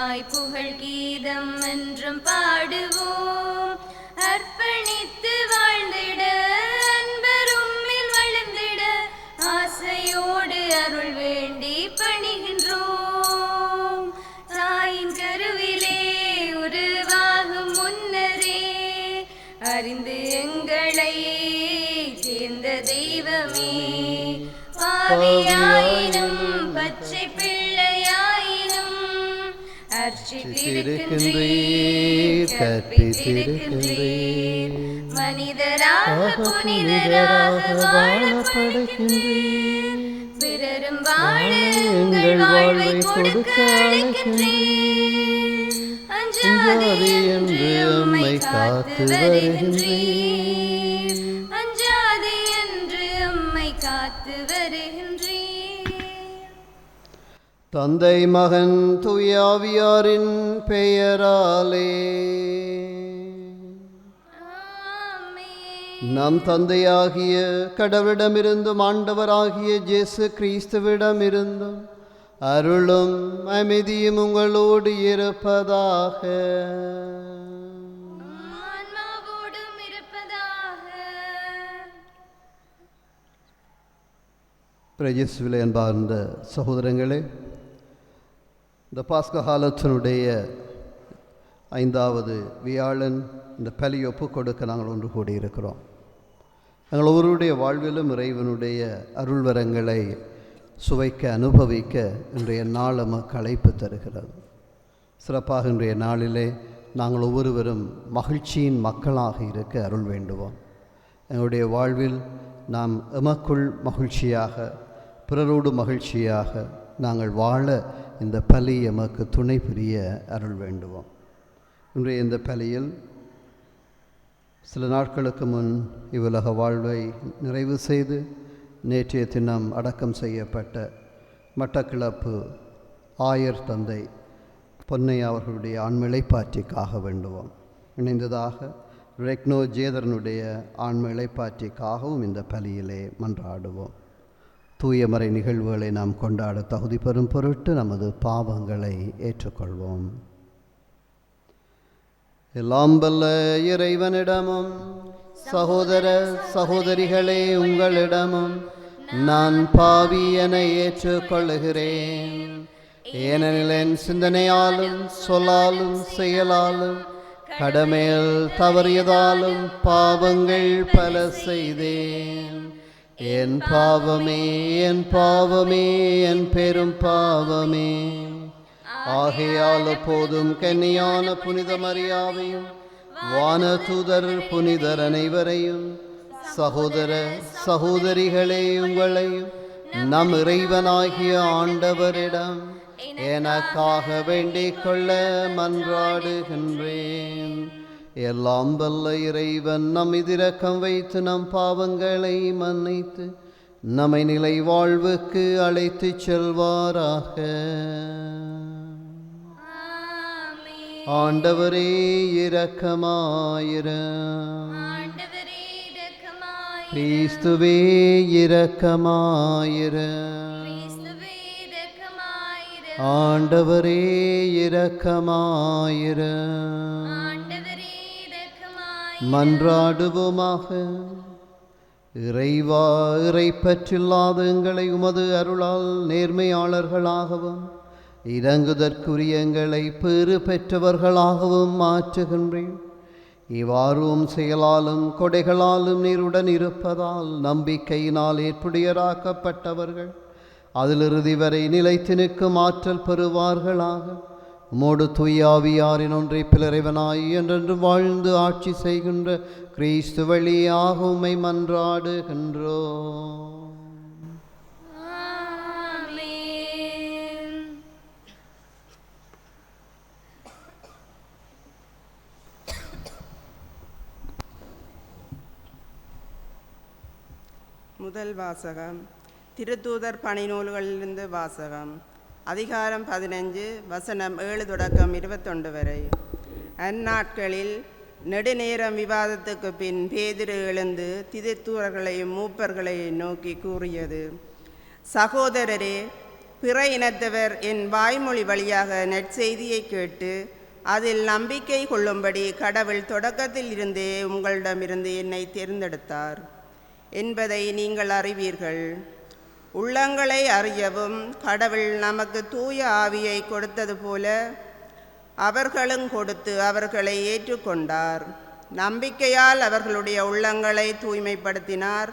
வாய் புகழ் கீதம் என்றும் பாடுவோம். அர்ப்பணித்து வாழ்ந்திட அன்பர் உம்மில் வளர்ந்திட ஆசையோடு அருள் வேண்டி பணிகின்றோம். தாயின் கருவிலே உருவாகும் முன்னரே அறிந்து எங்களை சேர்ந்த தெய்வமே, பாவியாயினும் பச்சை பிள்ளையாயினும் அர்ச்சித்திருக்கின்றீர், கற்பித்திருக்கின்றீர். மனிதராக புனிதராக வாழ படைக்கின்றீர், பிறரும் வாழ எங்கள் வாழ்வை கொடுக்க அழைக்கின்றீர். அஞ்சாதே என்று உம்மை காத்து வருகின்றீர், அஞ்சாதே என்று உம்மை காத்து வருகின்றீர். தந்தை மகன் தூயாவியாரின் பெயராலே நம் தந்தையாகிய கடவுளிடமிருந்தும் ஆண்டவராகிய இயேசு கிறிஸ்துவிடமிருந்தும் அருளும் அமைதியும் உங்களோடு இருப்பதாக. பிரஜஸ்விலே அன்பார்ந்த சகோதரங்களே, இந்த பாஸ்க காலத்தினுடைய 5வது வியாழன் இந்த பலி ஒப்பு கொடுக்க நாங்கள் ஒன்று கூடியிருக்கிறோம். எங்கள் ஒவ்வொருடைய வாழ்விலும் இறைவனுடைய அருள்வரங்களை சுவைக்க அனுபவிக்க இன்றைய நாள் நமக்கு அழைப்பு தருகிறது. சிறப்பாக இன்றைய நாளிலே நாங்கள் ஒவ்வொருவரும் மகிழ்ச்சியின் மக்களாக இருக்க அருள் வேண்டுவோம். எங்களுடைய வாழ்வில் நாம் எமக்குள் மகிழ்ச்சியாக பிறரோடு மகிழ்ச்சியாக நாங்கள் வாழ இந்த பலி எமக்கு துணை புரிய அருள் வேண்டுவோம். இன்றைய இந்த பலியில் சில நாட்களுக்கு முன் இவ்வுலக வாழ்வை நிறைவு செய்து நேற்றைய தினம் அடக்கம் செய்யப்பட்ட மட்டக்களப்பு ஆயர் தந்தை பொன்னையா அவர்களுடைய ஆண்மிளைப்பாற்றிக்காக வேண்டுவோம். இணைந்ததாக ரெக்னோ ஜேதரனுடைய ஆண்மிளைப்பாற்றிக்காகவும் இந்த பலியிலே மன்றாடுவோம். தூயமறை நிகழ்வுகளை நாம் கொண்டாட தகுதி பெறும் பொருட்டு நமது பாவங்களை ஏற்றுக்கொள்வோம். எல்லாம் வல்ல இறைவனிடமும் சகோதர சகோதரிகளே உங்களிடமும் நான் பாவி என ஏற்றுக்கொள்ளுகிறேன். ஏனெனில் என் சிந்தனையாலும் சொல்லாலும் செயலாலும் கடமையில் தவறியதாலும் பாவங்கள் பல செய்தேன். என் பாவமே என் பாவமே என் பெரும் பாவமே. ஆகையால் போதும் கன்னியான புனித மரியாவையும் வானதூதர் புனிதர் அனைவரையும் சகோதர சகோதரிகளே உங்களையும் நம் இறைவனாகிய ஆண்டவரிடம் எனக்காக வேண்டிக் கொள்ள மன்றாடுகின்றேன். எல்லாம் வல்ல இறைவன் நம் இரக்கம் வைத்து நம் பாவங்களை மன்னித்து நம்மை நிலை வாழ்வுக்கு அழைத்துச் செல்வாராக. ஆண்டவரே இரக்கமாயிரும். கிறிஸ்துவே இரக்கமாயிரும். ஆண்டவரே இரக்கமாயிரும். மன்றாடுவோமாக. இறைவா, இறைப்பற்றில்லாத எங்களை உமது அருளால் நேர்மையாளர்களாகவும் இரங்குதற்குரிய எங்களை பெறு பெற்றவர்களாகவும் மாற்றுகின்றேன். இவ்வாறும் செயலாலும் கொடைகளாலும் நீருடன் இருப்பதால் நம்பிக்கையினால் ஏற்புடையராக்கப்பட்டவர்கள் அதில் இறுதி வரை நிலைத்து நிற்கும் ஆற்றல் பெறுவார்களாக. உமோடு தூயாவியாரின் ஒன்றைப்பில் இறைவனாய் என்றென்று வாழ்ந்து ஆட்சி செய்கின்ற கிறிஸ்து வழியாக உம்மை மன்றாடுகின்றோம். முதல் வாசகம் திருத்தூதர் பணி நூல்களிலிருந்து வாசகம். அதிகாரம் 15 வசனம் 7 தொடக்கம் 21 வரை. அந்நாட்களில் நெடுநேரம் விவாதத்துக்கு பின் பேதுரு எழுந்து திருத்தூதர்களையும் மூப்பர்களையும் நோக்கி கூறியது: சகோதரரே, பிற இனத்தவர் என் வாய்மொழி வழியாக நற்செய்தியை கேட்டு அதில் நம்பிக்கை கொள்ளும்படி கடவுள் தொடக்கத்தில் இருந்தே உங்களிடமிருந்து என்னை தேர்ந்தெடுத்தார் என்பதை நீங்கள் அறிவீர்கள். உள்ளங்களை அறியவும் கடவுள் நமக்கு தூய ஆவியை கொடுத்தது போல அவர்களும் கொடுத்து அவர்களை ஏற்றுக்கொண்டார். நம்பிக்கையால் அவர்களுடைய உள்ளங்களை தூய்மைப்படுத்தினார்.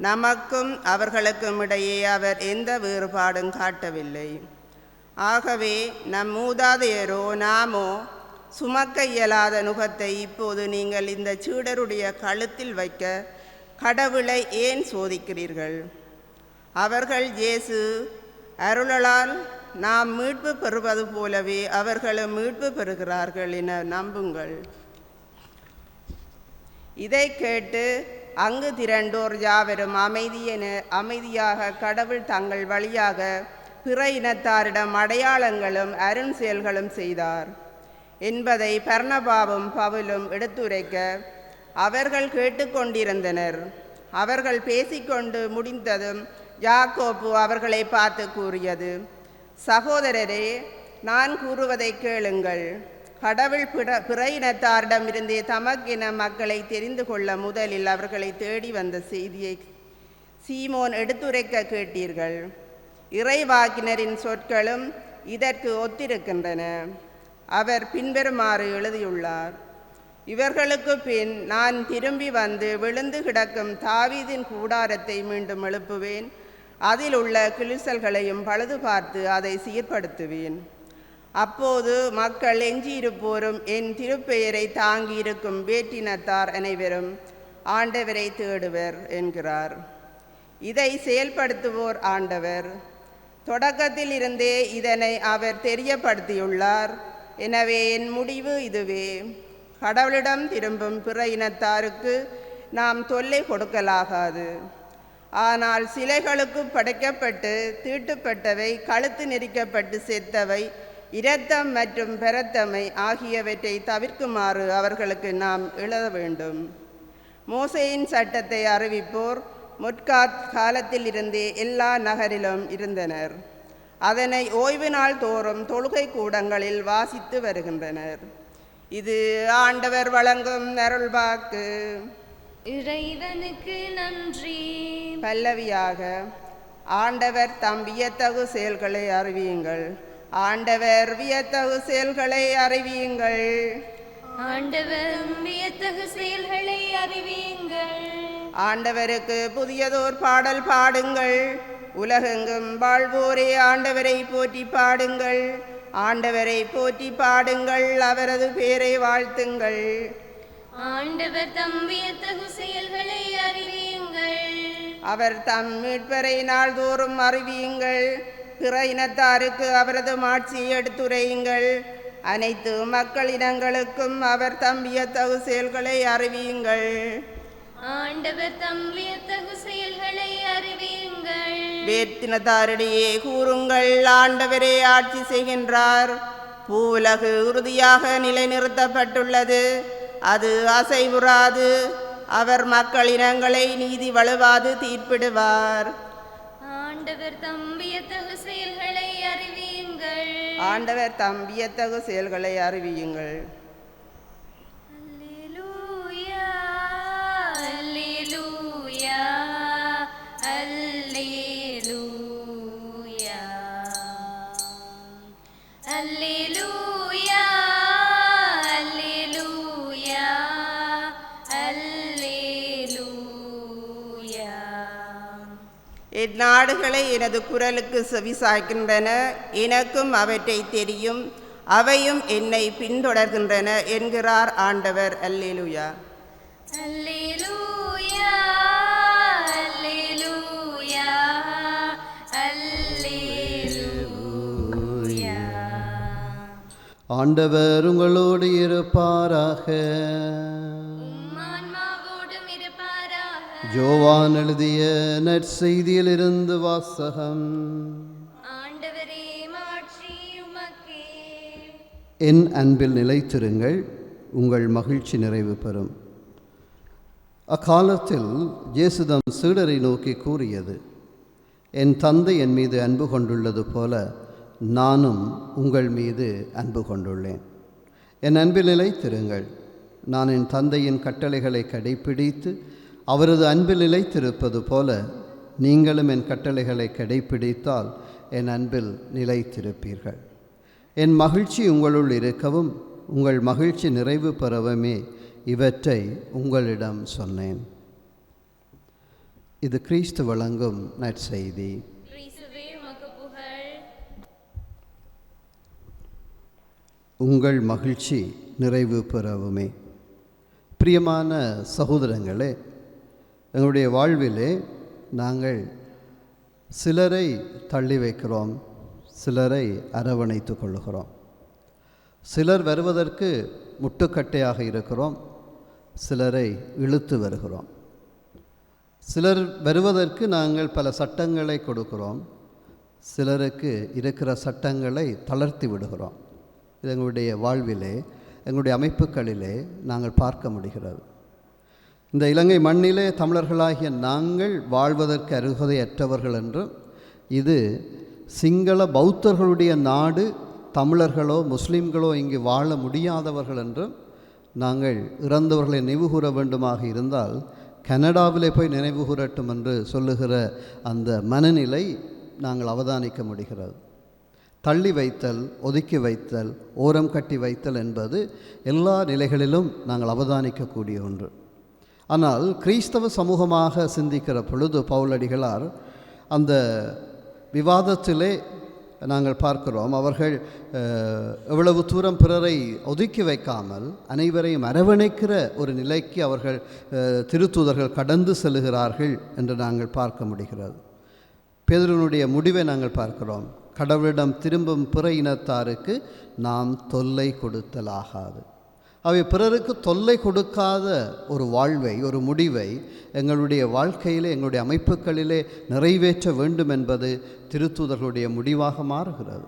நமக்கும் அவர்களுக்கும் இடையே அவர் எந்த வேறுபாடும் காட்டவில்லை. ஆகவே நம் மூதாதையரோ நாமோ சுமக்க இயலாத நுகத்தை இப்போது நீங்கள் இந்த சீடருடைய கழுத்தில் வைக்க கடவுளை ஏன் சோதிக்கிறீர்கள்? அவர்கள் இயேசு அருளால் நாம் மீட்பு பெறுவது போலவே அவர்களும் மீட்பு பெறுகிறார்கள் என நம்புங்கள். இதை கேட்டு அங்கு திரண்டோர் யாவரும் அமைதியாக கடவுள் தங்கள் வழியாக பிற இனத்தாரிடம் அடையாளங்களும் அருண் செயல்களும் செய்தார் என்பதை பர்னபாவும் பவுலும் எடுத்துரைக்க அவர்கள் கேட்டுக்கொண்டிருந்தனர். அவர்கள் பேசிக்கொண்டு முடிந்ததும் யாக்கோப்பு அவர்களை பார்த்து கூறியது, சகோதரரே, நான் கூறுவதை கேளுங்கள். கடவுள் பிற இனத்தாரிடமிருந்தே தமக்கென மக்களை தெரிந்து கொள்ள முதலில் அவர்களை தேடி வந்த செய்தியை சீமோன் எடுத்துரைக்க கேட்டீர்கள். இறைவாக்கினரின் சொற்களும் இதற்கு ஒத்திருக்கின்றன. அவர் பின்வருமாறு எழுதியுள்ளார்: இவர்களுக்கு பின் நான் திரும்பி வந்து விழுந்து கிடக்கும் தாவீதின் கூடாரத்தை மீண்டும் எழுப்புவேன். அதில் உள்ள கிழிசல்களையும் பழுது பார்த்து அதை சீர்படுத்துவேன். அப்போது மக்கள் எஞ்சியிருப்போரும் என் திருப்பெயரை தாங்கியிருக்கும் வேற்றினத்தார் அனைவரும் ஆண்டவரை தேடுவர் என்கிறார். இதை செயல்படுத்துவோர் ஆண்டவர். தொடக்கத்தில் இருந்தே இதனை அவர் தெரியப்படுத்தியுள்ளார். எனவே என் முடிவு இதுவே: கடவுளிடம் திரும்பும் பிற இனத்தாருக்கு நாம் தொல்லை கொடுக்கலாகாது. ஆனால் சிலைகளுக்கு படைக்கப்பட்டு தீட்டுப்பட்டவை, கழுத்து நெரிக்கப்பட்டு செத்தவை, இரத்தம் மற்றும் பெரத்தமை ஆகியவற்றை தவிர்க்குமாறு அவர்களுக்கு நாம் எழுத வேண்டும். மோசேயின் சட்டத்தை அறிவிப்போர் முற்காலத்தில் இருந்தே எல்லா நகரிலும் இருந்தனர். அதனை ஓய்வு நாள் தோறும் தொழுகை கூடங்களில் வாசித்து வருகின்றனர். இது ஆண்டவர் வழங்கும் அருள்வாக்கு. இறைவனுக்கு நன்றி. பல்லவியாக: ஆண்டவர் தம் வியத்தகு செயல்களை அறிவியுங்கள். ஆண்டவர் வியத்தகு செயல்களை அறிவியுங்கள். ஆண்டவர் வியத்தகு செயல்களை அறிவியுங்கள். ஆண்டவருக்கு புதியதோர் பாடல் பாடுங்கள். உலகெங்கும் வாழ்வோரே ஆண்டவரை போற்றி பாடுங்கள். ஆண்டவரை போற்றி பாடுங்கள். அவரது பேரை வாழ்த்துங்கள். ஆண்டவர் தம் வியத்தகு செயல்களை அறிவியுங்கள். அவர் தம் மீட்பரை நாள்தோறும் அறிவியுங்கள். பிற இனத்தாருக்கு அவரது மாட்சியை எடுத்துரையுங்கள். அனைத்து மக்களினங்களுக்கும் அவர் தம் வியத்தகு செயல்களை அறிவியுங்கள். ஆண்டவர் தம் வியத்தகு செயல்களை அறிவியுங்கள். வேற்றினத்தாரிடையே கூறுங்கள், ஆண்டவரே ஆட்சி செய்கின்றார். பூவுலகு உறுதியாக நிலைநிறுத்தப்பட்டுள்ளது, அது அசைவுறாது. அவர் மக்களினங்களை நீதி வழுவாது தீர்ப்பிடுவார். ஆண்டவர் தம் வியத்தகு செயல்களை அறிவியுங்கள். ஆண்டவர் தம் வியத்தகு செயல்களை அறிவியுங்கள். அல்லேலூயா, அல்லேலூயா, அல்லேலூயா, அல்லேலூயா, அல்லேலூயா, அல்லேலூயா. என் நாடுகளை எனது குரலுக்கு செவிசாய்க்கின்றன, எனக்கும் அவற்றை தெரியும், அவையும் என்னை பின்தொடர்கின்றன என்கிறார் ஆண்டவர். அல்லேலூயா. அல்லேலூயா, அல்லேலூயா, அல்லேலூயா. ஆண்டவர் உங்களோடு இருப்பாராக. ஆன்மாவோடும் இருப்பாராக. யோவான் எழுதிய நற்செய்தியிலிருந்து வாசகம். ஆண்டவரே, மாட்சி உமக்கே. என் அன்பில் நிலைத்திருங்கள், உங்கள் மகிழ்ச்சி நிறைவு பெறும். அக்காலத்தில் இயேசு தம் சீடரை நோக்கி கூறியது: என் தந்தை என் மீது அன்பு கொண்டுள்ளது போல நானும் உங்கள் மீது அன்பு கொண்டுள்ளேன். என் அன்பில் நிலைத்திருங்கள். நான் என் தந்தையின் கட்டளைகளை கடைப்பிடித்து அவரது அன்பில் நிலைத்திருப்பது போல நீங்களும் என் கட்டளைகளை கடைப்பிடித்தால் என் அன்பில் நிலைத்திருப்பீர்கள். என் மகிழ்ச்சி உங்களுள் இருக்கவும் உங்கள் மகிழ்ச்சி நிறைவு பெறவுமே இவற்றை உங்களிடம் சொன்னேன். இது கிறிஸ்து வழங்கும் நற்செய்தி. கிறிஸ்துவே உமக்கு புகழ். உங்கள் மகிழ்ச்சி நிறைவு பெறவுமே. பிரியமான சகோதரங்களே, எங்களுடைய வாழ்விலே நாங்கள் சிலரை தள்ளி வைக்கிறோம், சிலரை அரவணைத்து கொள்கிறோம். சிலர் வருவதற்கு முட்டுக்கட்டையாக இருக்கிறோம், சிலரை இழுத்து வருகிறோம். சிலர் வருவதற்கு நாங்கள் பல சட்டங்களை கொடுக்கிறோம், சிலருக்கு இருக்கிற சட்டங்களை தளர்த்தி விடுகிறோம். இது எங்களுடைய வாழ்விலே, எங்களுடைய அமைப்புகளிலே நாங்கள் பார்க்க முடிகிறது. இந்த இலங்கை மண்ணிலே தமிழர்களாகிய நாங்கள் வாழ்வதற்கு அருகதையற்றவர்கள் என்றும், இது சிங்கள பௌத்தர்களுடைய நாடு, தமிழர்களோ முஸ்லீம்களோ இங்கு வாழ முடியாதவர்கள் என்றும், நாங்கள் இறந்தவர்களை நினைவுகூர வேண்டுமாக இருந்தால் கனடாவிலே போய் நினைவுகூரட்டும் என்று சொல்லுகிற அந்த மனநிலை நாங்கள் அவதானிக்க முடிகிறது. தள்ளி வைத்தல், ஒதுக்கி வைத்தல், ஓரம் கட்டி வைத்தல் என்பது எல்லா நிலைகளிலும் நாங்கள் அவதானிக்கக்கூடிய ஒன்று. ஆனால் கிறிஸ்தவ சமூகமாக சிந்திக்கிற பொழுது பவுலடிகளார் அந்த விவாதத்திலே நாங்கள் பார்க்கிறோம், அவர்கள் எவ்வளவு தூரம் பிறரை ஒதுக்கி வைக்காமல் அனைவரையும் அரவணைக்கிற ஒரு நிலைக்கு அவர்கள் திருத்தூதர்கள் கடந்து செல்கிறார்கள் என்று நாங்கள் பார்க்க முடிகிறது. பேதுருவினுடைய முடிவை நாங்கள் பார்க்கிறோம். கடவுளிடம் திரும்பும் பிற இனத்தாருக்கு நாம் தொல்லை கொடுத்தலாகாது. அவை பிறருக்கு தொல்லை கொடுக்காத ஒரு வாழ்வை, ஒரு முடிவை எங்களுடைய வாழ்க்கையிலே, எங்களுடைய அமைப்புகளிலே நிறைவேற்ற வேண்டும் என்பது திருத்தூதர்களுடைய முடிவாக மாறுகிறது.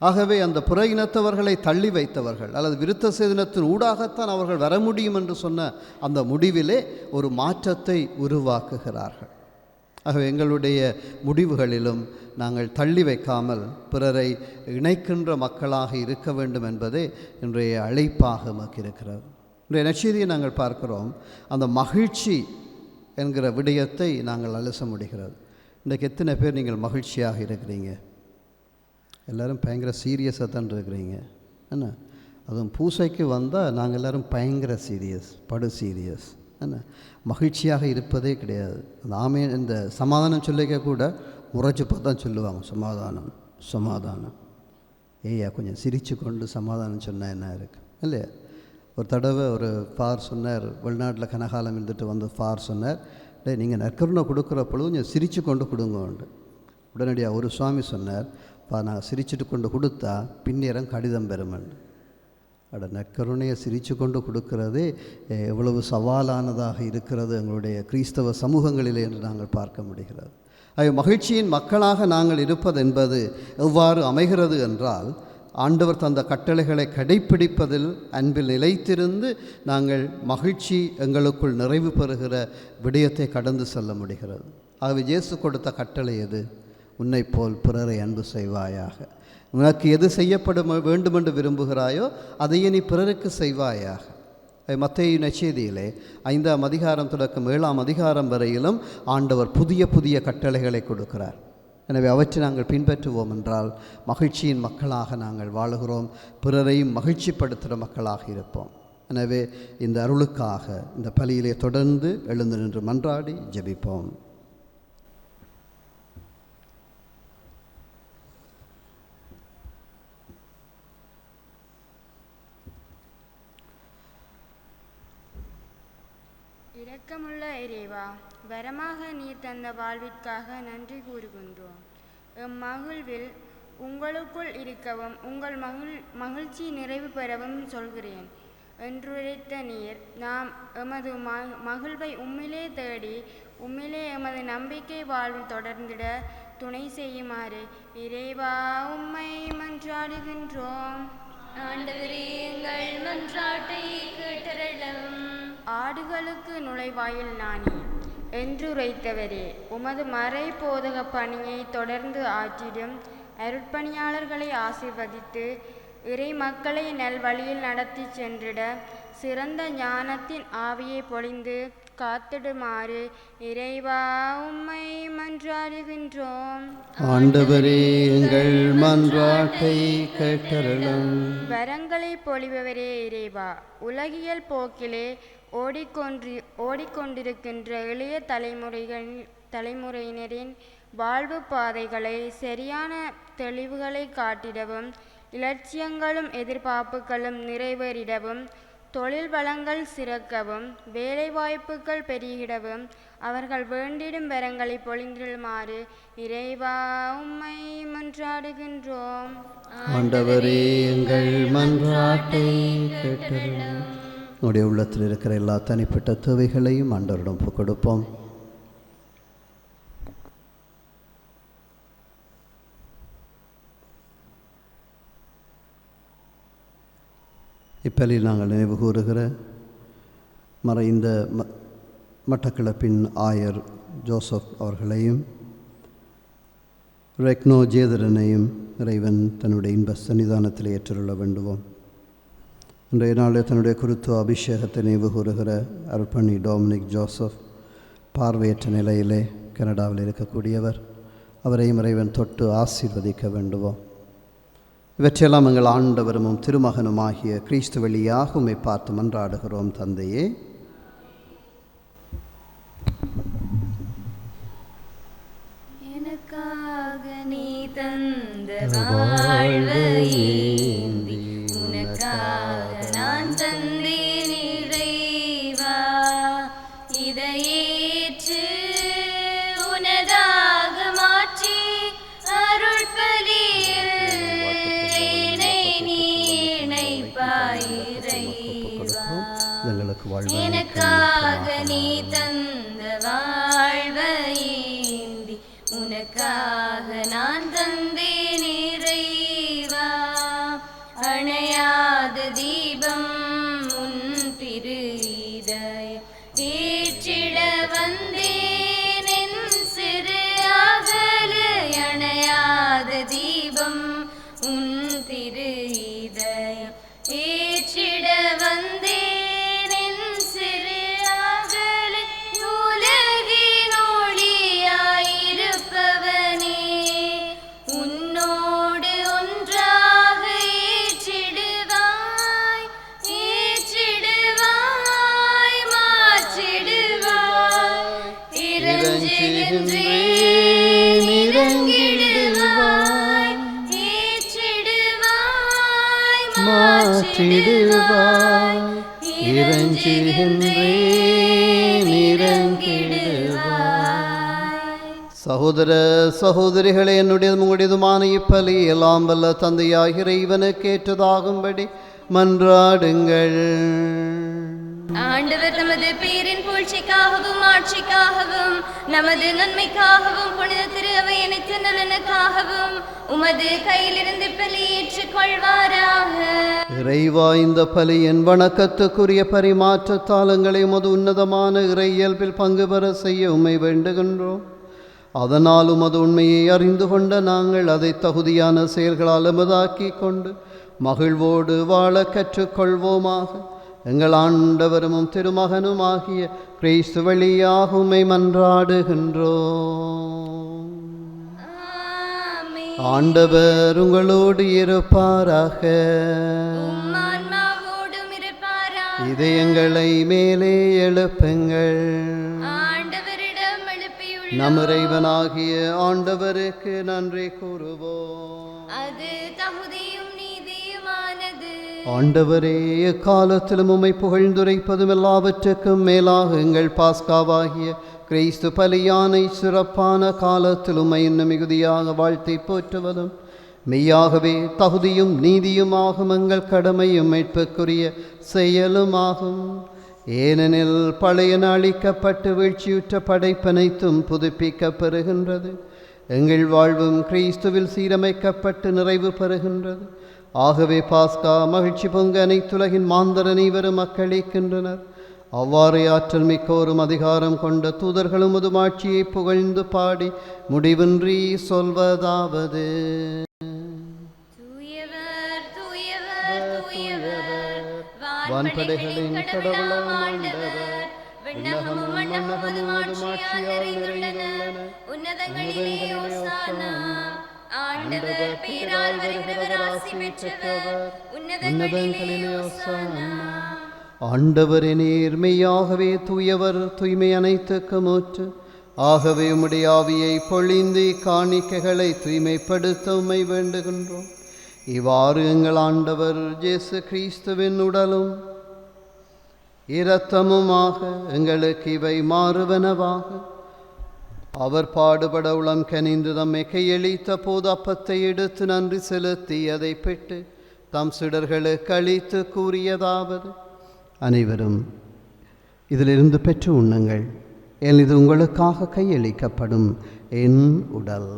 ஆகவே அந்த புற இனத்தவர்களை தள்ளி வைத்தவர்கள் அல்லது விருத்த சேதனத்தின் ஊடாகத்தான் அவர்கள் வர முடியும் என்று சொன்ன அந்த முடிவிலே ஒரு மாற்றத்தை உருவாக்குகிறார்கள். ஆகவே எங்களுடைய முடிவுகளிலும் நாங்கள் தள்ளி வைக்காமல் பிறரை இணைக்கின்ற மக்களாக இருக்க வேண்டும் என்பதே இன்றைய அழைப்பாக நமக்கு இருக்கிறது. இன்றைய நற்செய்தியை நாங்கள் பார்க்கிறோம். அந்த மகிழ்ச்சி என்கிற விடயத்தை நாங்கள் அலச முடிகிறது. இன்றைக்கு எத்தனை பேர் நீங்கள் மகிழ்ச்சியாக இருக்கிறீங்க? எல்லோரும் பயங்கர சீரியஸாக தான் இருக்கிறீங்க என்ன? அதுவும் பூசைக்கு வந்தால் நாங்கள் எல்லோரும் பயங்கர சீரியஸ், படு சீரியஸ் என்ன? மகிழ்ச்சியாக இருப்பதே கிடையாது. அந்த ஆமே இந்த சமாதானம் சொல்லிக்க கூட முறைச்சி பார்த்தா சொல்லுவாங்க, சமாதானம் சமாதானம். ஏய்யா கொஞ்சம் சிரித்து கொண்டு சமாதானம் சொன்னால் என்ன இருக்குது இல்லையா? ஒரு தடவை ஒரு ஃபார் சொன்னார், வெளிநாட்டில் கனகாலம் இருந்துட்டு வந்து ஃபார் சொன்னார், டே நீங்கள் நற்கருணை கொடுக்குற பொழுது கொஞ்சம் சிரித்து கொண்டு கொடுங்க உண்டு. உடனடியாக ஒரு சுவாமி சொன்னார், நான் சிரிச்சுட்டு கொண்டு கொடுத்தா பின்னேரம் கடிதம் பெறுமன். நற்கருணையை சிரித்து கொண்டு கொடுக்கிறதே எவ்வளவு சவாலானதாக இருக்கிறது எங்களுடைய கிறிஸ்தவ சமூகங்களிலே என்று நாங்கள் பார்க்க முடிகிறது. மகிழ்ச்சியின் மக்களாக நாங்கள் இருப்பது என்பது எவ்வாறு அமைகிறது என்றால், ஆண்டவர் தந்த கட்டளைகளை கடைப்பிடிப்பதில் அன்பில் நிலைத்திருந்து நாங்கள் மகிழ்ச்சி எங்களுக்குள் நிறைவு பெறுகிற விடயத்தை கடந்து செல்ல முடிகிறது. ஆகவே இயேசு கொடுத்த கட்டளை எது? உன்னை போல் பிறரை அன்பு செய்வாயாக. உனக்கு எது செய்யப்பட வேண்டுமென்று விரும்புகிறாயோ அதையே நீ பிறருக்கு செய்வாயாக. மத்தேயு நற்செய்தியிலே 5ஆம் அதிகாரம் தொடக்கம் 7ஆம் அதிகாரம் வரையிலும் ஆண்டவர் புதிய புதிய கட்டளைகளை கொடுக்கிறார். எனவே அவற்றை நாங்கள் பின்பற்றுவோம் என்றால் மகிழ்ச்சியின் மக்களாக நாங்கள் வாழுகிறோம், பிறரையும் மகிழ்ச்சிப்படுத்துகிற மக்களாக இருப்போம். எனவே இந்த அருளுக்காக இந்த பலியிலே தொடர்ந்து எழுந்து நின்று மன்றாடி ஜெபிப்போம். இரக்கமுள்ள இறைவா, வரமாக நீர் தந்த வாழ்விற்காக நன்றி கூறுகின்றோம். மகிழ்வில் உங்களுக்குள் இருக்கவும் உங்கள் மகிழ்ச்சி நிறைவு பெறவும் சொல்கிறேன் என்றுரைத்த நீர், நாம் எமது மகிழ்வை உம்மிலே தேடி உம்மிலே எமது நம்பிக்கை வாழ்வில் தொடர்ந்திட துணை செய்யுமாறு இறைவா உம்மை மன்றாடுகின்றோம். ஆண்டவரே, எங்கள் மன்றாட்டை கேட்டருளும். ஆடுகளுக்கு நுழைவாயில் நானே, என்றுரைத்தவரே, உமது மறை போதக பணியை தொடர்ந்து ஆற்றிடும் அருட்பணியாளர்களை ஆசீர்வதித்து இறை மக்களை நல்வழியில் நடத்தி சென்றிட சிறந்த ஞானத்தின் ஆவியை பொழிந்து காத்திடுமாறு இறைவா உம்மை மன்றாடுகின்றோம். ஆண்டவரே, எங்கள் மன்றாட்டை கேட்டருளும். வரங்களை பொழிபவரே இறைவா, உலகியல் போக்கிலே ஓடிக்கொண்டிருக்கின்ற இளைய தலைமுறையினரின் வாழ்வு பாதைகளை சரியான தெளிவுகளை காட்டிடவும், இலட்சியங்களும் எதிர்பார்ப்புகளும் நிறைவேறிடவும், தொழில் வளங்கள் சிறக்கவும், வேலைவாய்ப்புகள் பெருகிடவும் அவர்கள் வேண்டிடும் வரங்களை பொழிந்திடுமாறு இறைவா உம்மை மன்றாடுகின்றோம். ஆண்டவரே, எங்கள் மன்றாட்டை கேட்டருளும். உடைய உள்ளத்தில் இருக்கிற எல்லா தனிப்பட்ட தேவைகளையும் ஆண்டவரிடம் கொடுப்போம். இப்பலில் நாங்கள் நினைவு கூறுகிற மறைந்த மட்டக்களப்பின் ஆயர் ஜோசப் அவர்களையும் ரெக்னோ ஜேதரனையும் இறைவன் தன்னுடைய இன்ப சன்னிதானத்தில் ஏற்றுள்ள வேண்டுவோம். இன்றைய நாளில் தன்னுடைய குருத்துவ அபிஷேகத்தை நினைவு கூறுகிற அர்ப்பணி டொமினிக் ஜோசப் பார்வையற்ற நிலையிலே கனடாவில் இருக்கக்கூடியவர். அவரையும் இறைவன் தொட்டு ஆசீர்வதிக்க வேண்டுவோம். இவற்றையெல்லாம் எங்கள் ஆண்டவரும் திருமகனுமாகிய கிறிஸ்து வழியாக உம்மை பார்த்து மன்றாடுகிறோம் தந்தையே. எனக்காக நீ தந்த வாழ்வையேந்தி உனக்காக நான் தந்தேன் இறைவா, இதையேற்று உனதாக மாற்றி அருட்பலியில் என்னை நீ இணைப்பாய் இறைவா. எனக்காக நீ தந்த வாழ்வையேந்தி உனக்காக நான் தந்தேன் இறைவா, அணையாத தீபம் உன் திரு இதயம் ஏற்றிட வந்தேன் என் சிறு அகல. அணையாத தீபம் உன் திரு இதயம் ஏற்றிட வந்தேன் என் சிறு அகல. உலகின் ஒளியாயிருப்பவனே, உன்னோடு ஒன்றாக ஏற்றிடுவாய் மாற்றிடுவாய். இறங்குகின்றேன் இறங்கிடுவாய், ஏற்றிடுவாய் மாற்றிடுவாய். இறங்குகின்றேன் இறங்கிடுவாய். சகோதர சகோதரிகளே, என்னுடையதும் உங்களுடையதுமான இப்பலி எல்லாம் வல்ல தந்தையாகிய இறைவனுக்கு ஏற்றதாகும்படி மன்றாடுங்கள். ஆண்டவர் தமது பேரின் புகழ்ச்சிக்காகவும் ஆட்சிக்காகவும் நமது நன்மைக்காகவும் புனித திரு அவை அனைத்து நலனுக்காகவும் உமது கையிலிருந்து பலி ஏற்றுக்கொள்வாராக. இறைவா, இந்த பலி என் வணக்கத்துக்குரிய பரிமாற்றத்தால் எங்களை உமது உன்னதமான இறை இயல்பில் பங்கு பெற செய்ய உம்மை வேண்டுகின்றோம். அதனால் உமது உண்மையை அறிந்து கொண்ட நாங்கள் அதை தகுதியான செயல்களால் எமதாக்கி கொண்டு மகிழ்வோடு வாழ கற்றுக்கொள்வோமாக. எங்கள் ஆண்டவரும் திருமகனும் ஆகிய கிறிஸ்து வழியாக உம்மை மன்றாடுகின்றோம். ஆண்டவர் உங்களோடு இருப்பாராக. ஆன்மாவோடும் இருப்பாராக. இதயங்களை மேலே எழுப்புங்கள். ஆண்டவரிடம் எழுப்பியுள்ளோம். நம் இறைவனாகிய ஆண்டவருக்கு நன்றி கூறுவோம். அது தகுதியும் நீதியுமானது. ஆண்டவரே, எக்காலத்திலும் உம்மை புகழ்ந்துரைப்பதும் எல்லாவற்றுக்கும் மேலாக எங்கள் பாஸ்காவாகிய கிறிஸ்து பலியானை சிறப்பான காலத்தில் உம்மை இன்னும் மிகுதியாக வாழ்த்தி போற்றுவதும் மெய்யாகவே தகுதியும் நீதியுமாகும் எங்கள் கடமையும் மீட்புக்குரிய செயலுமாகும். ஏனெனில் பழையன அழிக்கப்பட்டு வீழ்ச்சியுற்ற படைப்பனைத்தும் புதுப்பிக்கப் பெறுகின்றது. எங்கள் வாழ்வும் கிறிஸ்துவில் சீரமைக்கப்பட்டு நிறைவு பெறுகின்றது. ஆகவே பாஸ்கா மகிழ்ச்சி பொங்க அனைத்துலகின் மாந்தர் அனைவரும் மக்களிக்கின்றனர். அவ்வாறே ஆற்றல் மிக்கோரும் அதிகாரம் கொண்ட தூதர்களும் முதுமாட்சியை புகழ்ந்து பாடி முடிவின்றி சொல்வதாவது: தூயவர் தூயவர் தூயவர் வான்படைகளின் கடவுளாம் ஆண்டவர், விண்ணகமும் மண்ணகமும் ஆட்சியால் நிறைந்துள்ளன. உன்னதங்களிலே ஓசானா. ஆண்டவர் பேரால் வருகிறவர் ஆசி பெற்றவர். உன்னதங்களிலே ஓசானா. ஆண்டவரே நேர்மையாகவே தூயவர், தூய்மை அனைத்துக்கும் ஊற்று. ஆகவே உம்முடைய ஆவியை பொழிந்து காணிக்கைகளை தூய்மைப்படுத்த உம்மை வேண்டுகின்றோம். இவ்வாறு எங்கள் ஆண்டவர் இயேசு கிறிஸ்துவின் உடலும் இரத்தமுமாக எங்களுக்கு இவை மாறுவனவாக. அவர் பாடுபட உளம் கனிந்து தம்மை கையளித்த போது அப்பத்தை எடுத்து நன்றி செலுத்தி அதை பெற்று தம் சிடர்களுக்கு அளித்து கூறியதாவது: அனைவரும் இதிலிருந்து பெற்று உண்ணுங்கள், ஏன் இது உங்களுக்காக கையளிக்கப்படும் என் உடல்.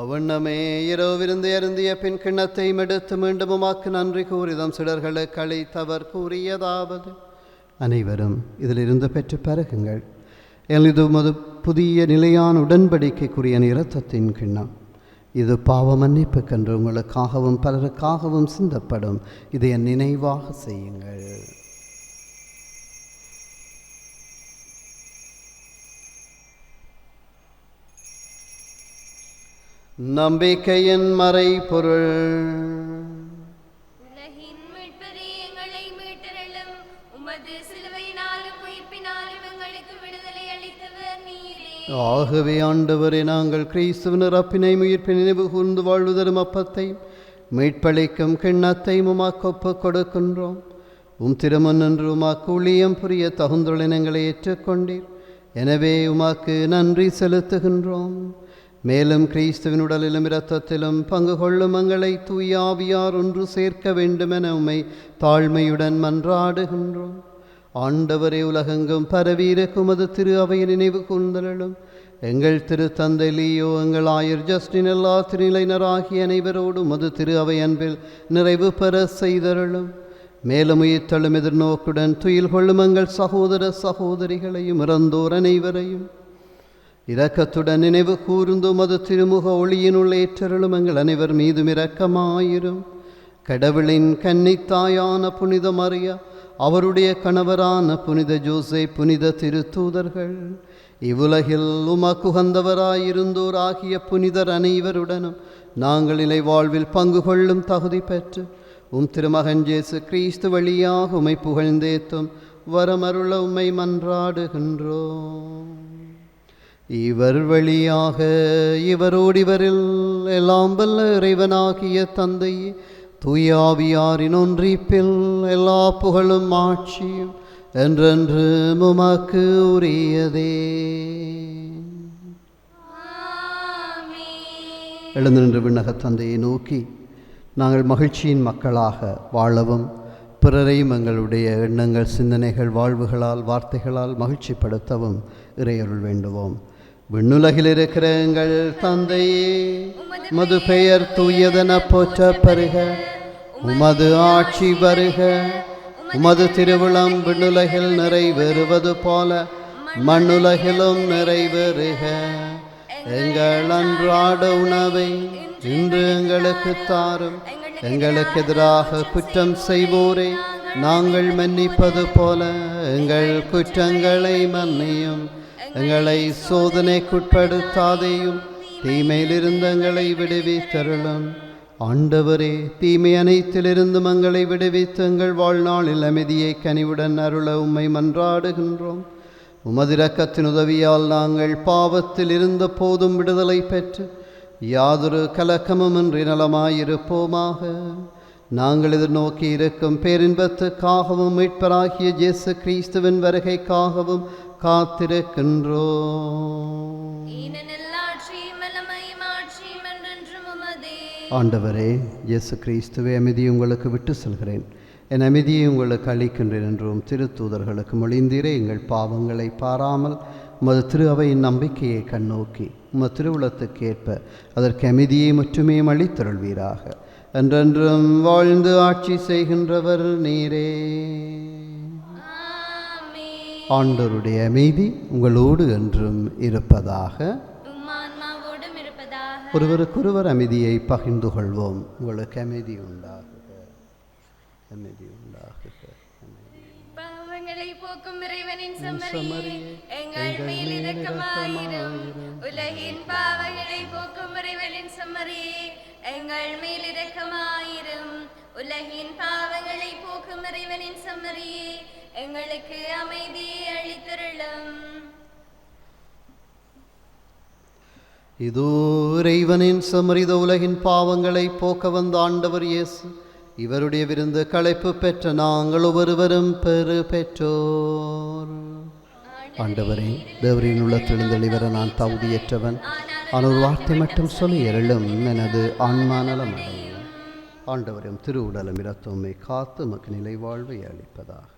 அவண்ணமே இரவிருந்து அருந்திய பின் கிண்ணத்தை எடுத்து மீண்டும் உமாக்கு நன்றி கூறிதம் சிலர்களுக்கு அளித்தவர் கூறியதாவது: அனைவரும் இதிலிருந்து பெற்று பருகுங்கள், இது உமது புதிய நிலையான உடன்படிக்கைக்குரிய இரத்தத்தின் கிண்ணம். இது பாவ மன்னிப்புக்கென்று உங்களுக்காகவும் பலருக்காகவும் சிந்தப்படும். இதை என் நினைவாக செய்யுங்கள். நம்பிக்கையின் மறைபொருள். உலகின் மீட்பரே, எங்களை மீட்டருளும். உமது சிலுவையினாலும் உயிர்ப்பினாலும் எங்களுக்கு விடுதலை அளித்தவர் நீரே. ஆகவே ஆண்டவரே, நாங்கள் கிறிஸ்துவின் இறப்பினை உயிர்ப்பினை நினைவு கூர்ந்து வாழ்வு தரும் அப்பத்தை மீட்பளிக்கும் கிண்ணத்தை உமாக்கு ஒப்புக் கொடுக்கின்றோம். திருமண் என்று உமாக்கு ஊழியம் புரிய தகுந்துள்ளங்களை ஏற்றுக்கொண்டீர். எனவே உமாக்கு நன்றி செலுத்துகின்றோம். மேலும் கிறிஸ்துவின் உடலிலும் இரத்தத்திலும் பங்கு கொள்ளும் எங்களை தூய ஆவியார் ஒன்று சேர்க்க வேண்டுமென உம்மை தாழ்மையுடன் மன்றாடுகின்றோம். ஆண்டவரே, உலகெங்கும் பரவியிருக்கும் அது திரு அவையை நினைவு கூர்ந்தலும். எங்கள் திருத்தந்தை லியோ, எங்கள் ஆயர் ஜஸ்டின், எல்லா திருநிலையினராகிய அனைவரோடும் அது திரு அவை அன்பில் நிறைவு பெற செய்தருளும். மேலும் உயிர்த்தலும் எதிர்நோக்குடன் துயில் கொள்ளும் எங்கள் சகோதர சகோதரிகளையும் இறந்தோர் அனைவரையும் இரக்கத்துடன் நினைவு கூர்ந்தும் அது திருமுக ஒளியினுள் ஏற்றருளும். எங்கள் அனைவர் மீதும் இரக்கமாயிரும். கடவுளின் கன்னித்தாயான புனித மரியா, அவருடைய கணவரான புனித ஜோசே, புனித திருத்தூதர்கள், இவ்வுலகில் உமக்குகந்தவராயிருந்தோர் ஆகிய புனிதர் அனைவருடனும் நாங்கள் இலை வாழ்வில் பங்கு கொள்ளும் தகுதி பெற்று திருமகன் இயேசு கிறிஸ்து வழியாக உம்மை புகழ்ந்தேத்தும் வரமருள உம்மை மன்றாடுகின்றோம். இவர் வழியாக இவரோடிவரில் எல்லாம் வல்ல இறைவனாகிய தந்தையே, தூயாவியாரின் ஒன்றிப்பில் எல்லா புகழும் ஆட்சியும் என்றென்று உமக்கு உரியதே. எழுந்து நின்று விண்ணக தந்தையை நோக்கி நாங்கள் மகிழ்ச்சியின் மக்களாக வாழவும் பிறரையும் எங்களுடைய எண்ணங்கள், சிந்தனைகள், வாழ்வுகளால், வார்த்தைகளால் மகிழ்ச்சிப்படுத்தவும் இறையருள் வேண்டுவோம். விண்ணுலகில் இருக்கிற எங்கள் தந்தையே, உமது பெயர் தூயதென போற்ற பெறுக. உமது ஆட்சி வருக. உமது திருவிழம் விண்ணுலகில் நிறைவேறுவது போல மண்ணுலகிலும் நிறைவேறுக. எங்கள் அன்றாட உணவை இன்று எங்களுக்கு தாரும். எங்களுக்கு எதிராக குற்றம் செய்வோரே நாங்கள் மன்னிப்பது போல எங்கள் குற்றங்களை மன்னியும். எங்களை சோதனைக்குட்படுத்தாதேயும், தீமையிலிருந்து எங்களை விடுவித்தருளும். ஆண்டவரே, தீமை அனைத்திலிருந்தும் எங்களை விடுவித்து எங்கள் வாழ்நாளில் அமைதியை கனிவுடன் அருள உம்மை மன்றாடுகின்றோம். உமது இரக்கத்தின் உதவியால் நாங்கள் பாவத்தில் இருந்த போதும் விடுதலை பெற்று யாதொரு கலக்கமுமின்றி நலமாயிருப்போமாக. நாங்கள் எதிர்நோக்கி இருக்கும் பேரின்பத்துக்காகவும் மீட்பராகிய இயேசு கிறிஸ்துவின் வருகைக்காகவும் காத்திருக்கின்றோம். ஆண்டவரே, இயேசு கிறிஸ்துவே, அமைதியை உங்களுக்கு விட்டு செல்கிறேன், என் அமைதியை உங்களுக்கு அளிக்கின்றேன் என்றும் திருத்தூதர்களுக்கு மொழிந்தீரே. எங்கள் பாவங்களை பாராமல் உமது திரு அவையின் நம்பிக்கையை கண்ணோக்கி உமது திருவுளத்துக்கேற்ப அதற்கு அமைதியை மட்டுமே அளித்தருள்வீராக. என்றென்றும் வாழ்ந்து ஆட்சி செய்கின்றவர் நீரே. ஆண்டவருடைய அமைதி உங்களோடு என்றும் இருப்பதாக. ஒருவருக்கொருவர் அமைதியை பகிர்ந்து கொள்வோம். உங்களுக்கு அமைதி உண்டாகுக, அமைதி உண்டாகுக. பாவங்களை போக்கும் இறைவனின் செம்மறியே, எங்கள் மேல் இரக்கமாயிரும். உலகின் பாவங்களை போக்கும் இறைவனின் செம்மறியே, எங்கள் மேல் இரக்கமாயிரும். உலகின் பாவங்களை போக்கும் இறைவனின் செம்மறியே, எங்களுக்கு அமைதியை அளித்தருளும். இதோ இறைவனின் செம்மறித உலகின் பாவங்களை போக்க வந்த ஆண்டவர் இயேசு, இவருடைய விருந்து களைப்பு பெற்ற நாங்கள் ஒவ்வொருவரும் பெறு பெற்றோர். ஆண்டவரே, தேவரின் உள்ளத்தெழுந்தெளி வர நான் தகுதியற்றவன், ஆனால் ஒரு வார்த்தை மட்டும் சொல்லி எருளும் எனது ஆன்மா நலம் அடையும். ஆண்டவரும் திரு உடலும் இரத்தமே காத்து மக்கு நிலை வாழ்வை அளிப்பதாக.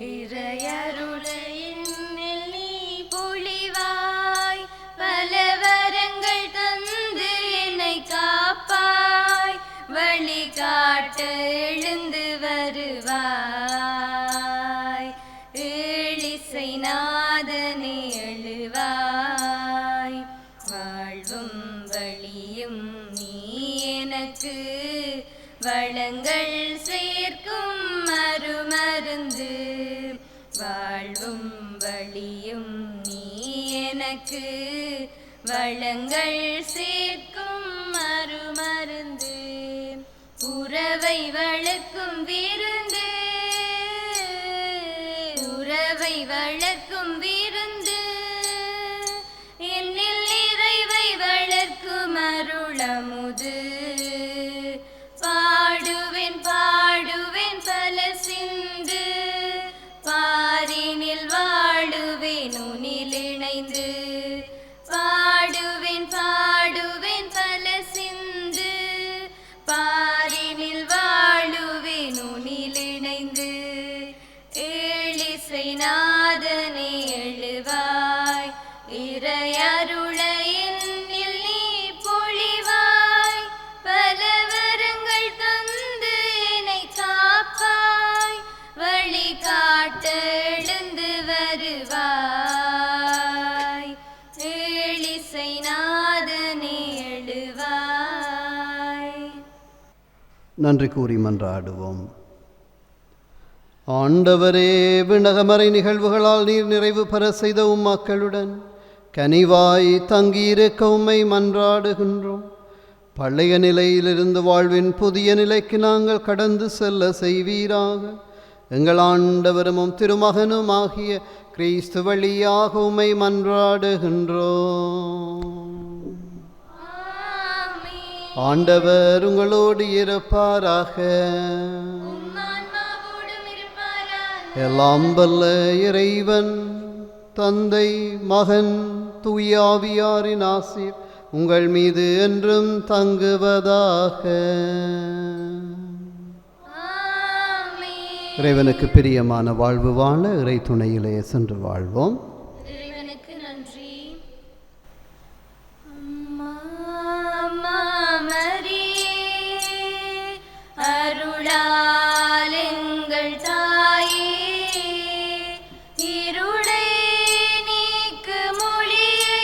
இறையருளையின் நெல்லி பொழிவாய், பல வரங்கள் தந்து என்னை காப்பாய், வழிகாட்ட எழுந்து வருவாய். ஏழிசை நாதனே எழுவாய், வாழ்வும் வழியும் நீ எனக்கு, வளங்கள் சேர்க்கும் மறுமருந்து. வாழ்வும் வழியும் நீ எனக்கு, வளங்கள் சேர்க்கும் மறுமருந்து. உறவை வளர்க்கும் விருந்து, உறவை வளர்க்கும் விருந்து, என்னில் நிறைவை வளர்க்கும் அருளமுது. பாடுவேன் பாடுவேன் பல சிந்து, பாரினில் வாழுவேன் உன்னில் இணைந்து. பாடுவேன் பாடுவேன் பல சிந்து, பாரினில் வாழுவேன் உன்னில் இணைந்து. ஏழிசை நாதனே எழுவாய், இறையருளை என்னில் நீ பொழிவாய், பல வரங்கள் தந்து என்னை காப்பாய், வழிகாட்ட எழுந்து வருவாய். ஏழிசை நாதனே எழுவாய். நன்றி கூறி மன்றாடுவோம். ஆண்டவரே, விண்ணகமறை நிகழ்வுகளால் நீர் நிறைவு பெற செய்த மக்களுடன் கனிவாய் தங்கியிருக்க உம்மை மன்றாடுகின்றோம். பழைய நிலையிலிருந்து வாழ்வின் புதிய நிலைக்கு நாங்கள் கடந்து செல்ல செய்வீராக. எங்கள் ஆண்டவரும் திருமகனும் ஆகிய கிறிஸ்து வழியாக உம்மை மன்றாடுகின்றோம். ஆண்டவர் உங்களோடு இருப்பாராக. எல்லாம் வல்ல இறைவன் தந்தை, மகன், தூயாவியாரின் ஆசீர் உங்கள் மீது என்றும் தங்குவதாக. இறைவனுக்கு பிரியமான வாழ்வு வாழ இறை துணையிலே சென்று வாழ்வோம். இறைவனுக்கு நன்றி. அருளால் எங்கள் தாயே, இருளை நீக்கு மொழியை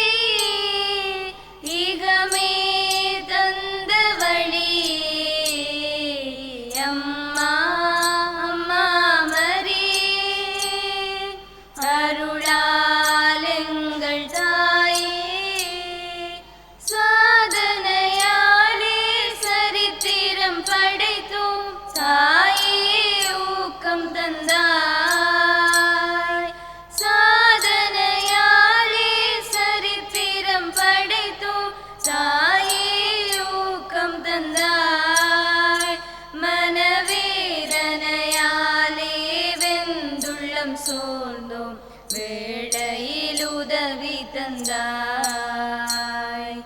தந்தாய்.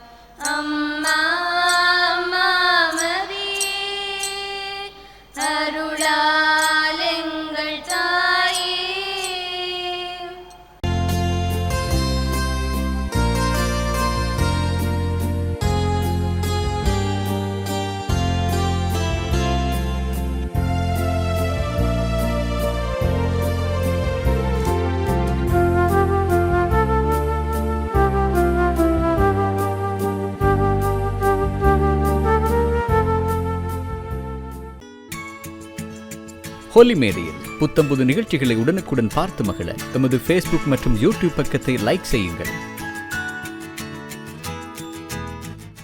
அம்மா அம்மா மரியே, அருளால் எங்கள் தாயே. ஹோலி மேடையில் புத்தம்புது நிகழ்ச்சிகளை உடனுக்குடன் பார்த்து மகிழ எமது ஃபேஸ்புக் மற்றும் யூடியூப் பக்கத்தை லைக் செய்யுங்கள்.